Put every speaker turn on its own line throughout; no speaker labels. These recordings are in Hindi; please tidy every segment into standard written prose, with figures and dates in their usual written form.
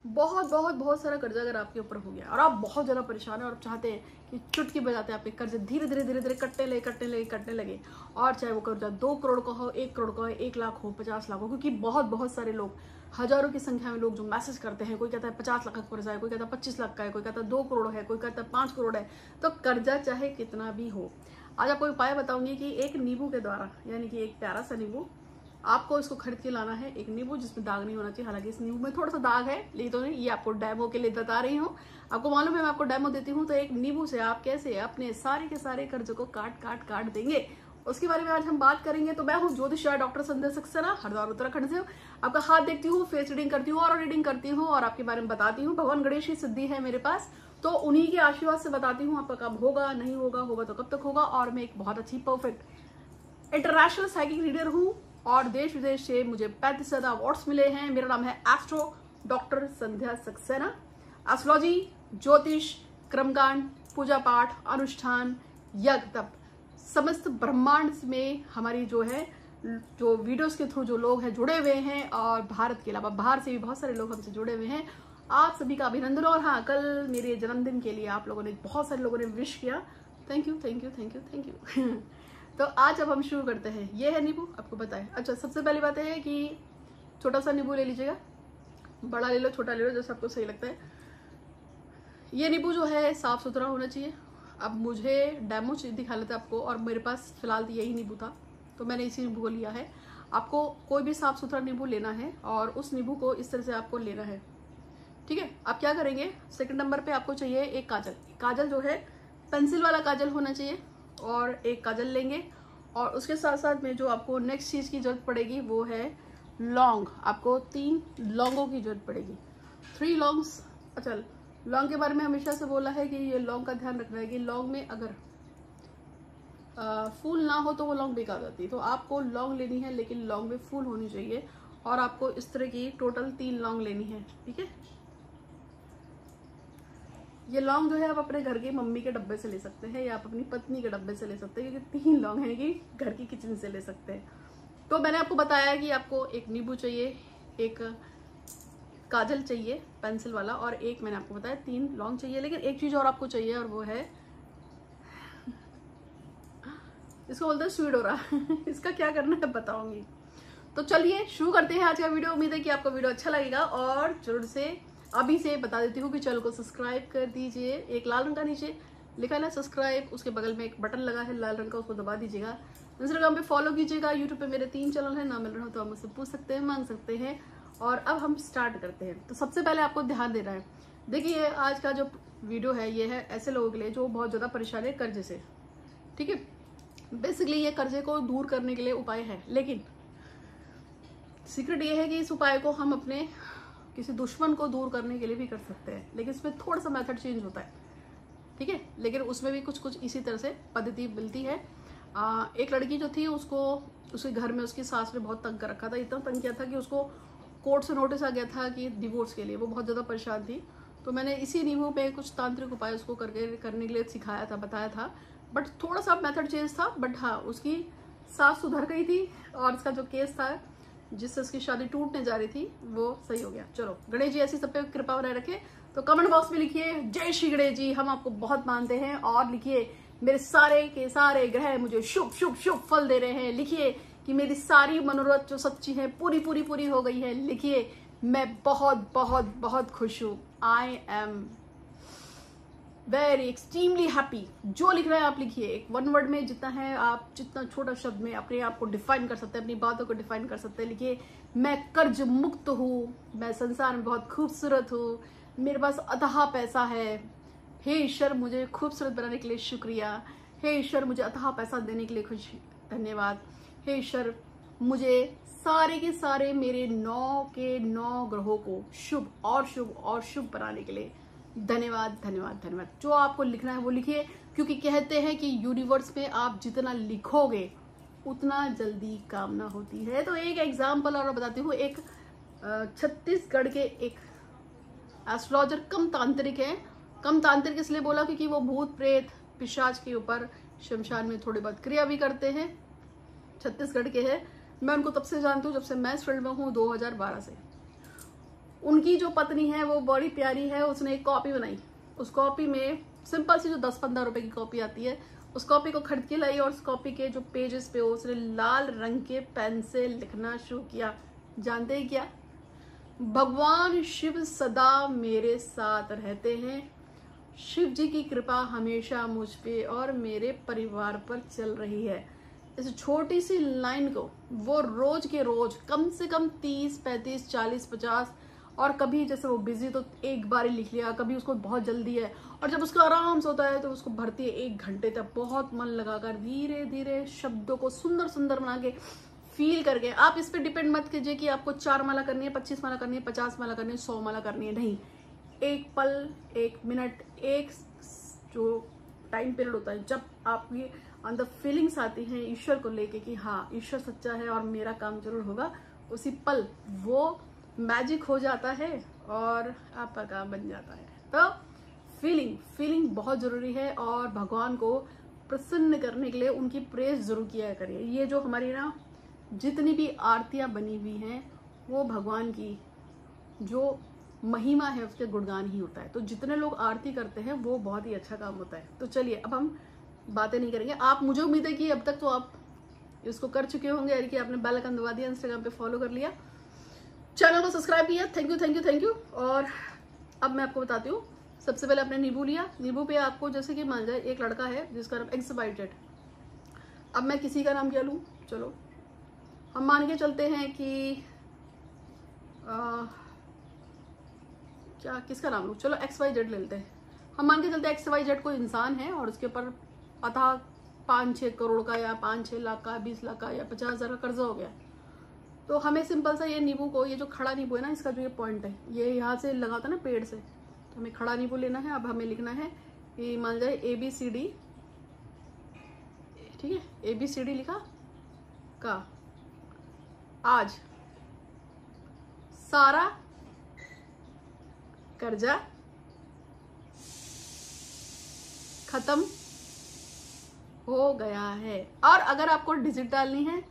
बहुत बहुत बहुत सारा कर्जा अगर आपके ऊपर हो गया और आप बहुत ज़्यादा परेशान हैं और आप चाहते हैं कि चुटकी बजाते आपके कर्जे धीरे धीरे धीरे धीरे कटने लगे और चाहे वो कर्जा 2 करोड़ का हो, 1 करोड़ का हो, 1 लाख हो, 50 लाख हो, क्योंकि बहुत बहुत सारे लोग, हजारों की संख्या में लोग जो मैसेज करते हैं, कोई कहता है 50 लाख का कर्जा है, कोई कहता है 25 लाख का है, कोई कहता है 2 करोड़ है, कोई कहता है 5 करोड़ है। तो कर्जा चाहे कितना भी हो, आज आपको उपाय बताऊंगी कि एक नींबू के द्वारा, यानी कि एक प्यारा सा नींबू आपको इसको खरीद के लाना है। एक नींबू जिसमें दाग नहीं होना चाहिए, हालांकि इस नींबू में थोड़ा सा दाग है, लेकिन तो नहीं, ये आपको डेमो के लिए बता रही हूँ। आपको मालूम है मैं आपको डेमो देती हूँ, तो एक नींबू से आप कैसे अपने सारे के सारे कर्ज को काट देंगे, उसके बारे में आज हम बात करेंगे। तो मैं हूँ ज्योतिषा डॉक्टर संध्या सक्सेना, हरिद्वार उत्तराखंड से। आपका हाथ देखती हूँ, फेस रीडिंग करती हूँ और रीडिंग करती हूँ और आपके बारे में बताती हूँ। भगवान गणेश की सिद्धि है मेरे पास, तो उन्हीं के आशीर्वाद से बताती हूँ आपका कब होगा, नहीं होगा, होगा तो कब तक होगा। और मैं एक बहुत अच्छी परफेक्ट इंटरनेशनल साइकिक रीडर हूँ और देश विदेश से मुझे 35 से ज्यादा अवार्ड्स मिले हैं। मेरा नाम है एस्ट्रो डॉक्टर संध्या सक्सेना। एस्ट्रोलॉजी, ज्योतिष, कर्मकांड, पूजा पाठ, अनुष्ठान, यज्ञ, तप, समस्त ब्रह्मांड में हमारी जो वीडियोस के थ्रू जो लोग हैं जुड़े हुए हैं, और भारत के अलावा बाहर से भी बहुत सारे लोग हमसे जुड़े हुए हैं, आप सभी का अभिनंदन। और हाँ, कल मेरे जन्मदिन के लिए आप लोगों ने, बहुत सारे लोगों ने विश किया, thank you thank you thank you thank you. तो आज अब हम शुरू करते हैं। ये है नींबू, आपको पता है। अच्छा, सबसे पहली बात है कि छोटा सा नींबू ले लीजिएगा, बड़ा ले लो, छोटा ले लो, जैसा आपको सही लगता है। ये नींबू जो है साफ सुथरा होना चाहिए। अब मुझे डेमो दिखा लेते आपको, और मेरे पास फिलहाल यही नींबू था तो मैंने इसी नींबू को लिया है। आपको कोई भी साफ सुथरा नींबू लेना है और उस नींबू को इस तरह से आपको लेना है, ठीक है। आप क्या करेंगे, सेकंड नंबर पे आपको चाहिए एक काजल। काजल जो है पेंसिल वाला काजल होना चाहिए, और एक काजल लेंगे। और उसके साथ साथ में जो आपको नेक्स्ट चीज की जरूरत पड़ेगी वो है लौंग। आपको 3 लौंगों की जरूरत पड़ेगी, 3 लौंग्स। अच्छा, लौंग के बारे में हमेशा से बोला है कि ये लौंग का ध्यान रखना है कि लौंग में अगर फूल ना हो तो वो लौंग बेकार हो जाती है। तो आपको लौंग लेनी है, लेकिन लौंग में फूल होनी चाहिए। और आपको इस तरह की टोटल 3 लौंग लेनी है, ठीक है। ये लौंग जो है आप अपने घर के मम्मी के डब्बे से ले सकते हैं, या आप अपनी पत्नी के डब्बे से ले सकते हैं, क्योंकि 3 लौंग हैं कि घर की किचन से ले सकते हैं। तो मैंने आपको बताया कि आपको एक नींबू चाहिए, एक काजल चाहिए पेंसिल वाला, और एक मैंने आपको बताया 3 लौंग चाहिए। लेकिन एक चीज और आपको चाहिए, और वो है इसको बोलते हैं स्वीडोरा। इसका क्या करना है बताऊंगी। तो चलिए शुरू करते हैं आज का वीडियो। उम्मीद है कि आपको वीडियो अच्छा लगेगा, और जरूर से अभी से बता देती हूँ कि चैनल को सब्सक्राइब कर दीजिए। एक लाल रंग का नीचे लिखा है ना सब्सक्राइब, उसके बगल में एक बटन लगा है लाल रंग का, उसको दबा दीजिएगा। इंस्टाग्राम पे फॉलो कीजिएगा, यूट्यूब पे मेरे 3 चैनल है, ना मिल रहा हो तो आप मुझसे पूछ सकते हैं, मांग सकते हैं। और अब हम स्टार्ट करते हैं। तो सबसे पहले आपको ध्यान देना है, देखिए आज का जो वीडियो है ये है ऐसे लोगों के लिए जो बहुत ज्यादा परेशान है कर्जे से, ठीक है। बेसिकली ये कर्जे को दूर करने के लिए उपाय है, लेकिन सीक्रेट ये है कि इस उपाय को हम अपने किसी दुश्मन को दूर करने के लिए भी कर सकते हैं, लेकिन इसमें थोड़ा सा मेथड चेंज होता है, ठीक है। लेकिन उसमें भी कुछ इसी तरह से पद्धति मिलती है। एक लड़की जो थी, उसको उसके घर में उसकी सास ने बहुत तंग कर रखा था, इतना तंग किया था कि उसको कोर्ट से नोटिस आ गया था कि डिवोर्स के लिए। वो बहुत ज़्यादा परेशान थी। तो मैंने इसी नींबू पे कुछ तांत्रिक उपाय उसको करने के लिए सिखाया था, बताया था, बट थोड़ा सा मेथड चेंज था। बट हाँ, उसकी सास सुधर गई थी, और उसका जो केस था जिससे उसकी शादी टूटने जा रही थी वो सही हो गया। चलो, गणेश जी ऐसी सब पे कृपा बनाए रखे। तो कमेंट बॉक्स में लिखिए जय श्री गणेश जी, हम आपको बहुत मानते हैं। और लिखिए मेरे सारे के सारे ग्रह मुझे शुभ शुभ शुभ फल दे रहे हैं। लिखिए कि मेरी सारी मनोरथ जो सच्ची है पूरी हो गई है। लिखिए मैं बहुत बहुत बहुत खुश हूँ, I am very extremely happy. जो लिख रहे हैं आप लिखिए, एक 1 वर्ड में जितना है, आप जितना छोटा शब्द में अपने आप को डिफाइन कर सकते हैं, अपनी बातों को डिफाइन कर सकते हैं। लिखिए मैं कर्ज मुक्त हूँ, मैं संसार में बहुत खूबसूरत हूँ, मेरे पास अथाह पैसा है। हे ईश्वर, मुझे खूबसूरत बनाने के लिए शुक्रिया। हे ईश्वर, मुझे अथाह पैसा देने के लिए धन्यवाद। हे ईश्वर, मुझे सारे के सारे मेरे 9 के 9 ग्रहों को शुभ और शुभ और शुभ बनाने के लिए धन्यवाद धन्यवाद धन्यवाद। जो आपको लिखना है वो लिखिए, क्योंकि कहते हैं कि यूनिवर्स में आप जितना लिखोगे उतना जल्दी कामना होती है। तो एक एग्जाम्पल और बताती हूँ। एक छत्तीसगढ़ के एक एस्ट्रोलॉजर कम तांत्रिक है। कम तांत्रिक इसलिए बोला क्योंकि वो भूत प्रेत पिशाच के ऊपर शमशान में थोड़ी बहुत क्रिया भी करते हैं। छत्तीसगढ़ के हैं। मैं उनको तब से जानती हूँ जब से मैं इस फील्ड में हूँ, 2012 से। उनकी जो पत्नी है वो बड़ी प्यारी है, उसने एक कॉपी बनाई। उस कॉपी में सिंपल सी जो 10-15 रुपए की कॉपी आती है, उस कॉपी को खरीद के लाई और उस कॉपी के जो पेजेस पे उसने लाल रंग के पेन से लिखना शुरू किया। जानते हैं क्या? भगवान शिव सदा मेरे साथ रहते हैं, शिव जी की कृपा हमेशा मुझ पे और मेरे परिवार पर चल रही है। इस छोटी सी लाइन को वो रोज के रोज कम से कम 30, 35, 40, 50 और कभी जैसे वो बिजी तो एक बार ही लिख लिया, कभी उसको बहुत जल्दी है और जब उसको आराम से होता है तो उसको भरती है 1 घंटे तक बहुत मन लगाकर धीरे धीरे शब्दों को सुंदर सुंदर बना के फील करके। आप इस पे डिपेंड मत कीजिए कि आपको 4 माला करनी है, 25 माला करनी है, 50 माला करनी है, 100 माला करनी है। नहीं, एक पल, 1 मिनट, एक जो टाइम पीरियड होता है जब आपकी अंदर फीलिंग्स आती हैं ईश्वर को लेके कि हाँ ईश्वर सच्चा है और मेरा काम जरूर होगा, उसी पल वो मैजिक हो जाता है और आपका काम बन जाता है। तो फीलिंग बहुत जरूरी है और भगवान को प्रसन्न करने के लिए उनकी प्रेज जरूर किया करिए। ये जो हमारी ना जितनी भी आरतियां बनी हुई हैं वो भगवान की जो महिमा है उसके गुणगान ही होता है। तो जितने लोग आरती करते हैं वो बहुत ही अच्छा काम होता है। तो चलिए अब हम बातें नहीं करेंगे। आप, मुझे उम्मीद है कि अब तक तो आप इसको कर चुके होंगे, यानी कि आपने बेल आइकन दबा दिया, इंस्टाग्राम पे फॉलो कर लिया, चैनल को सब्सक्राइब किया। Thank you. और अब मैं आपको बताती हूँ, सबसे पहले आपने नींबू लिया। नींबू पे आपको जैसे कि मान जाए एक लड़का है जिसका नाम XYZ। अब मैं किसी का नाम क्या लूँ? चलो हम मान के चलते हैं कि क्या किसका नाम लूँ? चलो XYZ ले लेते हैं। हम मान के चलते हैं XYZ कोई इंसान है और उसके ऊपर अथाह 5-6 करोड़ का या 5-6 लाख का, 20 लाख का या 50,000 का कर्जा हो गया। तो हमें सिंपल सा ये नींबू को, ये जो खड़ा नींबू है ना, इसका जो ये पॉइंट है ये यहाँ से लगाता है ना पेड़ से, तो हमें खड़ा नींबू लेना है। अब हमें लिखना है कि मान जाए ABCD, ठीक है, ABCD लिखा का आज सारा कर्जा खत्म हो गया है। और अगर आपको डिजिट डालनी है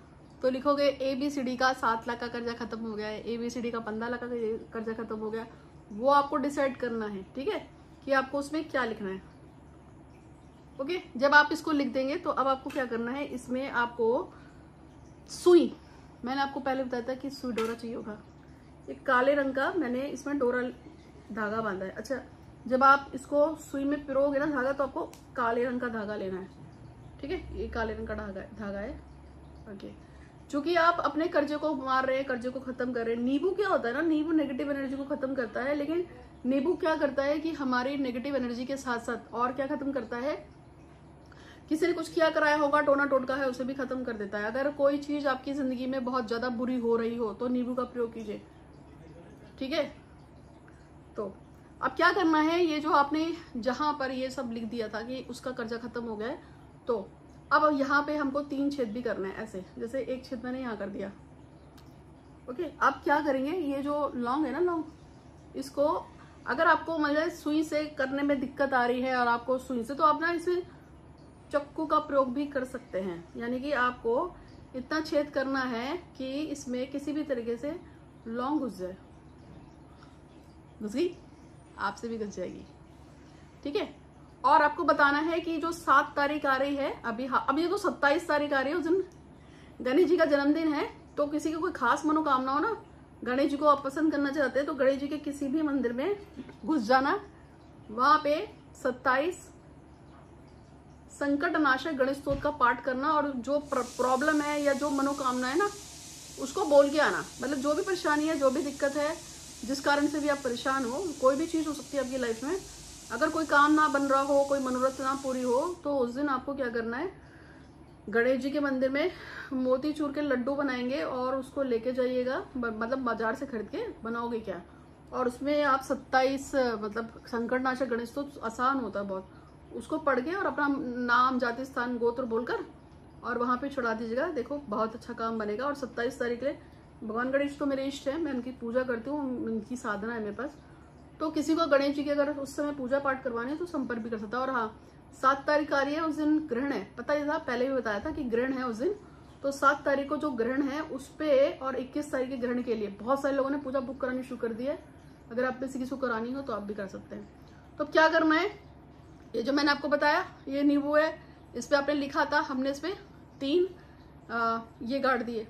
तो लिखोगे ABCD का 7 लाख का कर्जा खत्म हो गया है, ABCD का 15 लाख का कर्जा खत्म हो गया। वो आपको डिसाइड करना है, ठीक है, कि आपको उसमें क्या लिखना है। ओके, जब आप इसको लिख देंगे तो अब आपको क्या करना है, इसमें आपको सुई, मैंने आपको पहले बताया था कि सुई डोरा चाहिए होगा। एक काले रंग का मैंने इसमें डोरा धागा बांधा है। अच्छा, जब आप इसको सुई में पिरोगे ना धागा, तो आपको काले रंग का धागा लेना है, ठीक है, ये काले रंग का धागा है। ओके, चूंकि आप अपने कर्जे को मार रहे हैं, कर्जे को खत्म कर रहे हैं। नींबू क्या होता है ना, नींबू नेगेटिव एनर्जी को खत्म करता है, लेकिन नींबू क्या करता है कि हमारी नेगेटिव एनर्जी के साथ साथ और क्या खत्म करता है, किसी ने कुछ किया कराया होगा, टोना टोटका है, उसे भी खत्म कर देता है। अगर कोई चीज आपकी जिंदगी में बहुत ज्यादा बुरी हो रही हो तो नींबू का प्रयोग कीजिए, ठीक है। तो अब क्या करना है, ये जो आपने जहां पर ये सब लिख दिया था कि उसका कर्जा खत्म हो गया है, तो अब यहाँ पे हमको 3 छेद भी करना है, ऐसे जैसे एक छेद मैंने यहाँ कर दिया। ओके, अब क्या करेंगे, ये जो लौंग है ना, लौंग, इसको अगर आपको मतलब सुई से करने में दिक्कत आ रही है और आपको सुई से, तो आप ना इसे चक्कू का प्रयोग भी कर सकते हैं। यानी कि आपको इतना छेद करना है कि इसमें किसी भी तरीके से लौंग घुस जाए। घुस गई? आपसे भी घुस जाएगी, ठीक है। और आपको बताना है कि जो 7 तारीख आ रही है, अभी तो 27 तारीख आ रही है, उस दिन गणेश जी का जन्मदिन है। तो किसी की कोई खास मनोकामना हो ना, गणेश जी को आप पसंद करना चाहते हैं, तो गणेश जी के किसी भी मंदिर में घुस जाना, वहां पे 27 संकट नाशक गणेश स्तोत्र का पाठ करना और जो प्रॉब्लम है या जो मनोकामना है ना, उसको बोल के आना। मतलब जो भी परेशानी है, जो भी दिक्कत है, जिस कारण से भी आप परेशान हो, कोई भी चीज हो सकती है आपकी लाइफ में, अगर कोई काम ना बन रहा हो, कोई मनोरथ ना पूरी हो, तो उस दिन आपको क्या करना है, गणेश जी के मंदिर में मोतीचूर के लड्डू बनाएंगे और उसको लेके जाइएगा, मतलब बाजार से खरीद के बनाओगे क्या, और उसमें आप 27 मतलब संकटनाशक गणेश तो आसान होता है बहुत, उसको पढ़ के और अपना नाम, जाति, स्थान, गोत्र बोलकर और वहां पे चढ़ा दीजिएगा। देखो बहुत अच्छा काम बनेगा। और 27 तारीख के लिए भगवान गणेश तो मेरे इष्ट है, मैं उनकी पूजा करती हूँ, उनकी साधना है मेरे पास। तो किसी को गणेश जी की अगर उस समय पूजा पाठ करवानी है तो संपर्क भी कर सकता है। और हाँ, 7 तारीख आ रही है, उस दिन ग्रहण है, पता ही था, पहले भी बताया था कि ग्रहण है उस दिन। तो 7 तारीख को जो ग्रहण है उस पे और 21 तारीख के ग्रहण के लिए बहुत सारे लोगों ने पूजा बुक करानी शुरू कर दी है। अगर आप में से किसी को करानी हो तो आप भी कर सकते हैं। तो क्या करना है, ये जो मैंने आपको बताया ये नींबू है, इस पर आपने लिखा था, हमने इस पर 3 ये गाड़ दिए।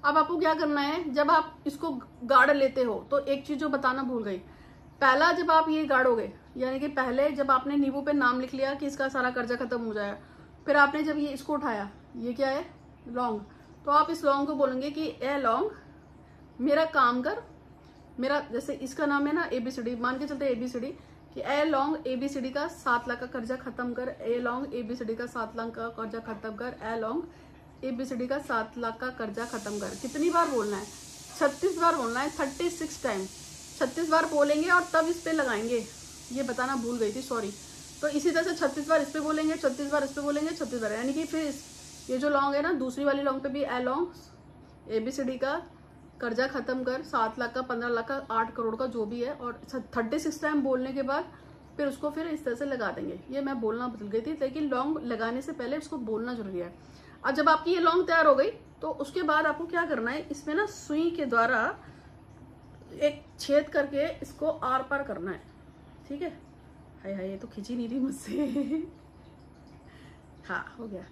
अब आपको क्या करना है, जब आप इसको गाड़ लेते हो तो एक चीज जो बताना भूल गई, पहला जब आप ये गाड़ोगे, यानी कि पहले जब आपने नींबू पे नाम लिख लिया कि इसका सारा कर्जा खत्म हो जाएगा, फिर आपने जब ये इसको उठाया, ये क्या है, लौंग, तो आप इस लौंग को बोलेंगे कि ए लौंग मेरा काम कर, मेरा जैसे इसका नाम है ना ABCD, मान के चलते ABCD, कि ए लौंग ABCD का 7 लाख का कर्जा खत्म कर, ए लौंग ABCD का 7 लाख का कर्जा खत्म कर, ए लौंग ABCD का 7 लाख का कर्जा खत्म कर। कितनी बार बोलना है, 36 बार बोलना है, 36 टाइम, 36 बार बोलेंगे और तब इस पे लगाएंगे, ये बताना भूल गई थी, सॉरी। तो इसी तरह से 36 बार इस पे बोलेंगे, 36 बार इस पे बोलेंगे, 36 बार, यानी कि फिर ये जो लौंग है ना, दूसरी वाली लौंग पे भी ए लौंग ABCD का कर्जा खत्म कर, 7 लाख का, 15 लाख का, 8 करोड़ का, जो भी है, और 36 टाइम बोलने के बाद फिर उसको फिर इस तरह से लगा देंगे। ये मैं बोलना भूल गई थी, लेकिन लौंग लगाने से पहले उसको बोलना जरूरी है। अब जब आपकी ये लौंग तैयार हो गई तो उसके बाद आपको क्या करना है, इसमें ना सुई के द्वारा एक छेद करके इसको आर पार करना है, ठीक है। हाय हाय, ये तो खिंची नहीं रही मुझसे हाँ, हो गया।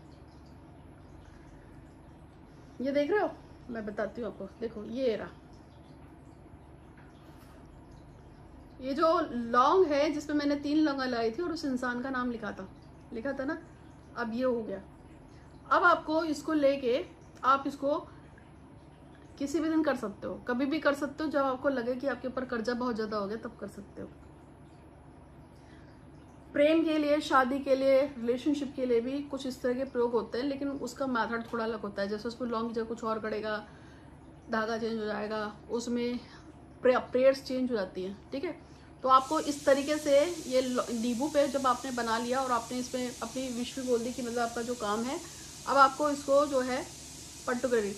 ये देख रहे हो, मैं बताती हूँ आपको, देखो ये रहा, ये जो लौंग है जिसपे मैंने 3 लौंगा लाई थी और उस इंसान का नाम लिखा था ना, अब ये हो गया। अब आपको इसको लेके आप इसको किसी भी दिन कर सकते हो, कभी भी कर सकते हो, जब आपको लगे कि आपके ऊपर कर्जा बहुत ज्यादा हो गया तब कर सकते हो। प्रेम के लिए, शादी के लिए, रिलेशनशिप के लिए भी कुछ इस तरह के प्रयोग होते हैं, लेकिन उसका मेथड थोड़ा अलग होता है। जैसे उसमें लौंग की जगह कुछ और गड़ेगा, धागा चेंज हो जाएगा, उसमें प्रेयर्स चेंज हो जाती है, ठीक है। तो आपको इस तरीके से ये नींबू पे जब आपने बना लिया और आपने इसमें अपनी विश भी बोल दी कि मतलब आपका जो काम है, अब आपको इसको जो है पर्टिकुलरली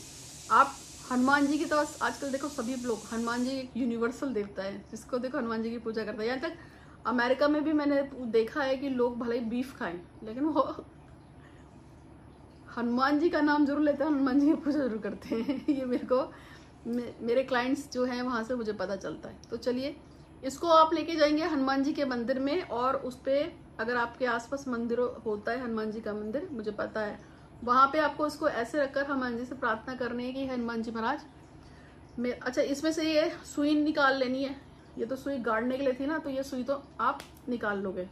आप हनुमान जी की तरफ, आजकल देखो सभी लोग, हनुमान जी एक यूनिवर्सल देवता है, जिसको देखो हनुमान जी की पूजा करता है। यहाँ तक अमेरिका में भी मैंने देखा है कि लोग भले ही बीफ खाएं, लेकिन वो हनुमान जी का नाम जरूर लेते हैं, हनुमान जी की पूजा जरूर करते हैं ये मेरे क्लाइंट्स जो हैं वहां से मुझे पता चलता है। तो चलिए, इसको आप लेके जाएंगे हनुमान जी के मंदिर में, और उस पर अगर आपके आसपास मंदिर होता है, हनुमान जी का मंदिर मुझे पता है, वहां पे आपको इसको ऐसे रखकर हनुमान जी से प्रार्थना करनी है कि हनुमान जी महाराज अच्छा, इसमें से ये सुई निकाल लेनी है, ये तो सुई गाड़ने के लिए थी ना, तो ये सुई तो आप निकाल लोगे।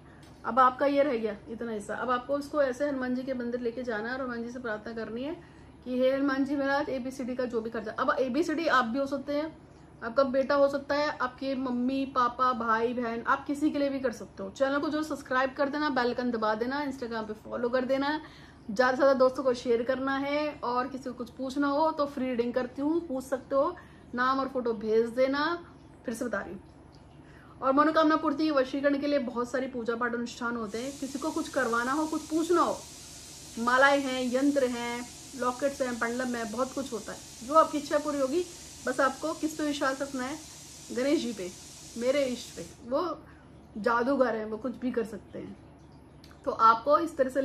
अब आपका ये रह गया इतना हिस्सा, अब आपको इसको ऐसे हनुमान जी के मंदिर लेके जाना है और हनुमान जी से प्रार्थना करनी है कि हे हनुमान जी महाराज ABCD का जो भी कर्जा, अब ABCD आप भी हो सकते हैं, आपका बेटा हो सकता है, आपके मम्मी पापा भाई बहन, आप किसी के लिए भी कर सकते हो। चैनल को जो सब्सक्राइब कर देना, बेल आइकन दबा देना, इंस्टाग्राम पे फॉलो कर देना, ज्यादा से ज्यादा दोस्तों को शेयर करना है, और किसी को कुछ पूछना हो तो फ्री रीडिंग करती हूँ, पूछ सकते हो, नाम और फोटो भेज देना। फिर से बता रही हूँ, और मनोकामना पूर्ति वशीकरण के लिए बहुत सारी पूजा पाठ अनुष्ठान होते हैं। किसी को कुछ करवाना हो, कुछ पूछना हो, मालाएं हैं, यंत्र हैं, लॉकेट्स हैं, पंडलम है, बहुत कुछ होता है। जो आपकी इच्छा पूरी होगी, बस आपको किस पे विश्वास रखना है, गणेश जी पे, मेरे इष्ट पे, वो जादूगर है, वो कुछ भी कर सकते हैं। तो आपको इस तरह से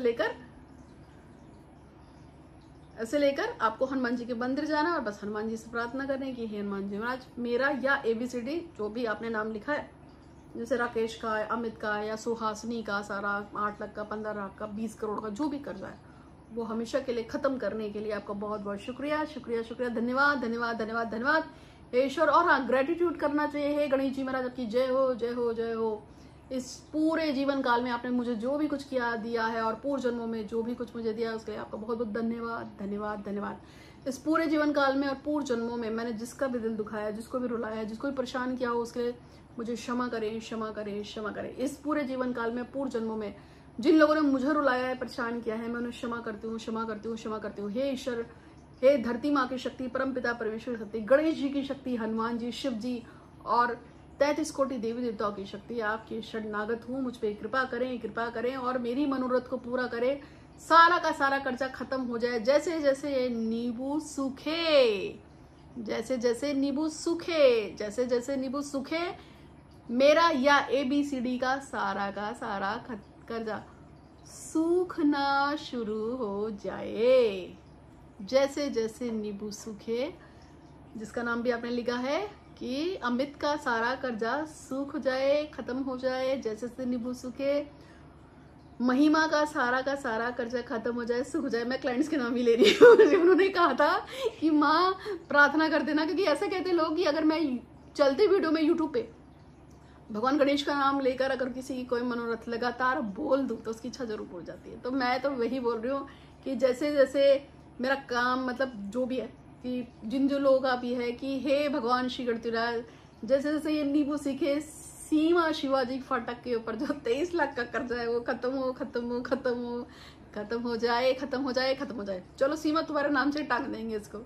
लेकर आपको हनुमान जी के मंदिर जाना और बस हनुमान जी से प्रार्थना करनी कि हे हनुमान जी महाराज मेरा या ABCD जो भी आपने नाम लिखा है, जैसे राकेश का, अमित का या सुहासिनी का, सारा 8 लाख का, 15 लाख का, 20 करोड़ का जो भी कर्जा है, वो हमेशा के लिए खत्म करने के लिए आपका बहुत बहुत शुक्रिया, शुक्रिया, शुक्रिया, धन्यवाद, धन्यवाद, धन्यवाद, धन्यवाद ईश्वर। और हाँ, ग्रेटिट्यूड करना चाहिए, हे गणेश जी महाराज आपकी जय हो, जय हो, जय हो। इस पूरे जीवन काल में आपने मुझे जो भी कुछ किया दिया है, और पूर्व जन्मों में जो भी कुछ मुझे दिया है, उसके लिए आपका बहुत बहुत धन्यवाद, धन्यवाद, धन्यवाद। इस पूरे जीवन काल में और पूर्व जन्मों में मैंने जिसका भी दिल दुखाया, जिसको भी रुलाया, जिसको भी परेशान किया हो, उसके लिए मुझे क्षमा करें, क्षमा करें, क्षमा करें। इस पूरे जीवन काल में, पूर्व जन्मों में जिन लोगों ने मुझे रुलाया है, परेशान किया है, मैं उन्हें क्षमा करती हूँ, क्षमा करती हूँ, क्षमा करती हूँ। हे ईश्वर, हे धरती माँ की शक्ति, परम पिता परमेश्वर की शक्ति, गणेश जी की शक्ति, हनुमान जी, शिव जी और 33 कोटि देवी देवताओं की शक्ति, आपकी शरणागत हूँ, मुझ पे कृपा करें, कृपा करें और मेरी मनोरथ को पूरा करें, सारा का सारा कर्जा खत्म हो जाए। जैसे जैसे ये नींबू सूखे, जैसे जैसे नींबू सूखे, जैसे जैसे नींबू सूखे, मेरा या ABCD का सारा कर्जा सूखना शुरू हो जाए। जैसे जैसे नींबू सूखे, जिसका नाम भी आपने लिखा है कि अमित का सारा कर्जा सूख जाए, खत्म हो जाए, जैसे से नींबू सूखे। महिमा का सारा कर्जा खत्म हो जाए, सूख जाए। मैं क्लाइंट्स के नाम ही ले रही हूँ। उन्होंने कहा था कि माँ प्रार्थना कर देना, क्योंकि ऐसा कहते हैं लोग कि अगर मैं चलते वीडियो में यूट्यूब पे भगवान गणेश का नाम लेकर अगर किसी की कोई मनोरथ लगातार बोल दूं तो उसकी इच्छा जरूर पूरी जाती है। तो मैं तो वही बोल रही हूँ कि जैसे जैसे मेरा काम मतलब जो भी है कि जिन जो लोग आप ये है कि हे भगवान श्री गणतिराज, जैसे जैसे ये नींबू सीखे, सीमा शिवाजी फाटक के ऊपर जो 23 लाख का कर्जा है वो खत्म हो जाए, खत्म हो जाए। चलो सीमा तुम्हारे नाम से टांग देंगे इसको।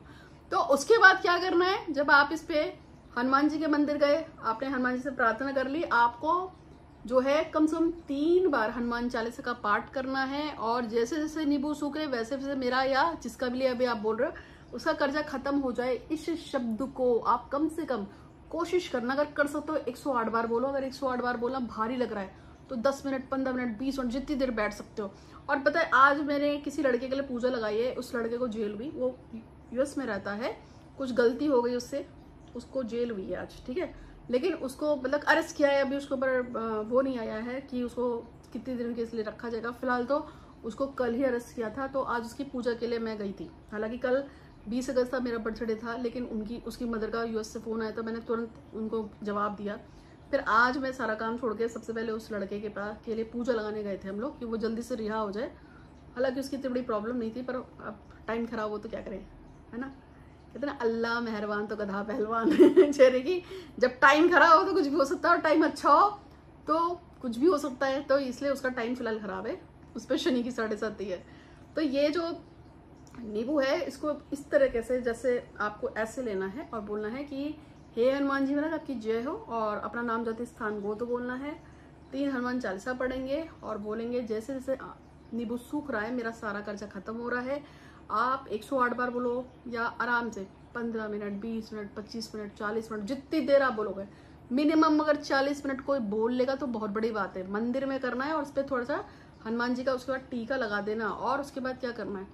तो उसके बाद क्या करना है, जब आप इस पे हनुमान जी के मंदिर गए, आपने हनुमान जी से प्रार्थना कर ली, आपको जो है कम से कम 3 बार हनुमान चालीसा का पाठ करना है। और जैसे जैसे नींबू सूखे वैसे वैसे मेरा या जिसका भी अभी आप बोल रहे हो उसका कर्जा खत्म हो जाए, इस शब्द को आप कम से कम कोशिश करना। अगर कर सकते हो 108 बार बोलो। अगर 108 बार बोलना भारी लग रहा है तो 10 मिनट, 15 मिनट, 20 मिनट, जितनी देर बैठ सकते हो। और पता है आज मैंने किसी लड़के के लिए पूजा लगाई है, उस लड़के को जेल हुई, वो यूएस में रहता है, कुछ गलती हो गई उससे, उसको जेल हुई है आज, ठीक है। लेकिन उसको मतलब अरेस्ट किया है, अभी उसके ऊपर वो नहीं आया है कि उसको कितने दिन के इसलिए रखा जाएगा। फिलहाल तो उसको कल ही अरेस्ट किया था। तो आज उसकी पूजा के लिए मैं गई थी। हालांकि कल 20 अगस्त था, मेरा बर्थडे था, लेकिन उसकी मदर का यूएस से फ़ोन आया था, मैंने तुरंत उनको जवाब दिया। फिर आज मैं सारा काम छोड़ के सबसे पहले उस लड़के के पास के लिए पूजा लगाने गए थे हम लोग कि वो जल्दी से रिहा हो जाए। हालांकि उसकी इतनी बड़ी प्रॉब्लम नहीं थी, पर अब टाइम खराब हो तो क्या करें, है ना। कहते ना अल्लाह मेहरबान तो गधा पहलवान। चेहरे की जब टाइम खराब हो तो कुछ भी हो सकता है, और टाइम अच्छा हो तो कुछ भी हो सकता है। तो इसलिए उसका टाइम फिलहाल खराब है, उस पर शनि की 7.5 है। तो ये जो नींबू है इसको इस तरीके से जैसे आपको ऐसे लेना है और बोलना है कि हे हनुमान जी महाराज आपकी जय हो, और अपना नाम जाति स्थान गो तो बोलना है। 3 हनुमान चालीसा पढ़ेंगे और बोलेंगे जैसे जैसे नींबू सूख रहा है, मेरा सारा कर्जा खत्म हो रहा है। आप 108 बार बोलो या आराम से 15 मिनट, 20 मिनट, 25 मिनट, 40 मिनट, जितनी देर आप बोलोगे। मिनिमम अगर 40 मिनट कोई बोल लेगा तो बहुत बड़ी बात है। मंदिर में करना है और उस पर थोड़ा सा हनुमान जी का उसके बाद टीका लगा देना। और उसके बाद क्या करना है,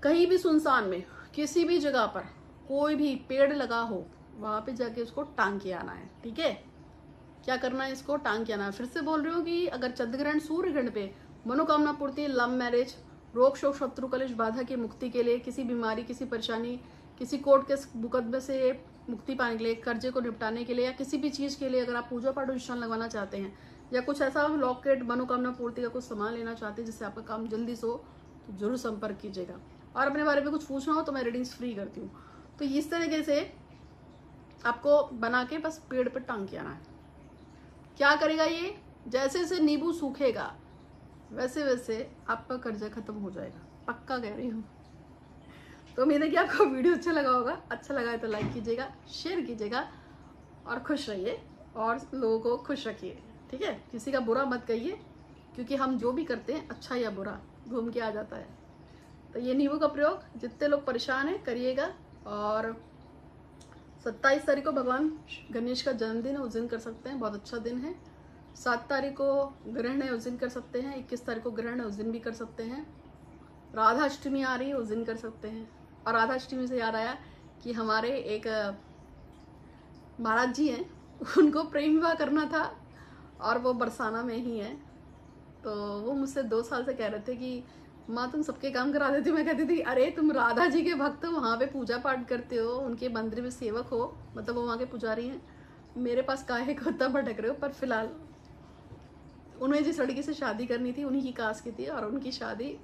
कहीं भी सुनसान में किसी भी जगह पर कोई भी पेड़ लगा हो वहां पे जाके उसको टांग के आना है, ठीक है। क्या करना है, इसको टांग के आना है। फिर से बोल रही हूँ कि अगर चंद्रग्रहण सूर्य ग्रहण पे मनोकामना पूर्ति, लव मैरिज, रोग शोक शत्रु कलेश बाधा की मुक्ति के लिए, किसी बीमारी, किसी परेशानी, किसी कोर्ट के मुकदमे से मुक्ति पाने के लिए, कर्जे को निपटाने के लिए, या किसी भी चीज के लिए अगर आप पूजा पाठ अनुष्ठान लगवाना चाहते हैं, या कुछ ऐसा लॉकेट मनोकामना पूर्ति का कुछ सामान लेना चाहते हैं जिससे आपका काम जल्दी से हो, तो जरूर संपर्क कीजिएगा। और अपने बारे में कुछ पूछना हो तो मैं रीडिंग्स फ्री करती हूँ। तो इस तरीके से आपको बना के बस पेड़ पर टांग के आना है। क्या करेगा ये, जैसे जैसे नींबू सूखेगा वैसे वैसे आपका कर्जा खत्म हो जाएगा, पक्का कह रही हूँ। तो उम्मीद है कि आपको वीडियो अच्छा लगा होगा। अच्छा लगा है तो लाइक कीजिएगा, शेयर कीजिएगा, और खुश रहिए और लोगों को खुश रखिए, ठीक है। किसी का बुरा मत कहिए, क्योंकि हम जो भी करते हैं अच्छा या बुरा घूम के आ जाता है। तो ये नींबू का प्रयोग जितने लोग परेशान हैं करिएगा। और 27 तारीख को भगवान गणेश का जन्मदिन है, उस दिन कर सकते हैं, बहुत अच्छा दिन है। 7 तारीख को ग्रहण है, उस दिन कर सकते हैं। 21 तारीख को ग्रहण है, उस दिन भी कर सकते हैं। राधा अष्टमी आ रही है, उस दिन कर सकते हैं। और राधा अष्टमी से याद आया कि हमारे एक महाराज जी हैं, उनको प्रेम विवाह करना था और वो बरसाना में ही है। तो वो मुझसे 2 साल से कह रहे थे कि माँ तुम सबके काम करा देती हो। मैं कहती थी अरे तुम राधा जी के भक्त हो, वहाँ पे पूजा पाठ करते हो, उनके मंदिर में सेवक हो, मतलब वो वहाँ के पुजारी हैं, मेरे पास काहे को इतना भटक रहे हो। पर फिलहाल उन्हें जिस लड़की से शादी करनी थी उन्हीं की कास्ट की थी, और उनकी शादी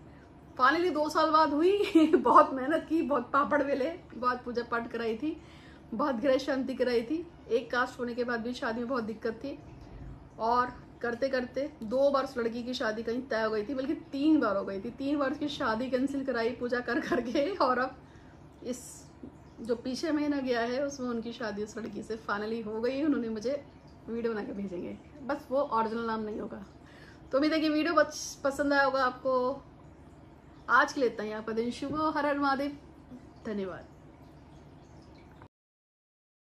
फाइनली 2 साल बाद हुई। बहुत मेहनत की, बहुत पापड़ बेले, बहुत पूजा पाठ कराई थी, बहुत गृह शांति कराई थी। एक कास्ट होने के बाद भी शादी में बहुत दिक्कत थी, और करते करते 2 बार उस लड़की की शादी कहीं तय हो गई थी, बल्कि 3 बार हो गई थी। 3 बार उसकी शादी कैंसिल कराई पूजा कर करके, और अब इस जो पीछे महीना गया है उसमें उनकी शादी उस लड़की से फाइनली हो गई। उन्होंने मुझे वीडियो बना के भेजेंगे, बस वो ओरिजिनल नाम नहीं होगा। तो उम्मीद है कि वीडियो पसंद आया होगा आपको। आज के लिए इतना ही। आपका दिन शुभ हो। हर हर महादेव। धन्यवाद।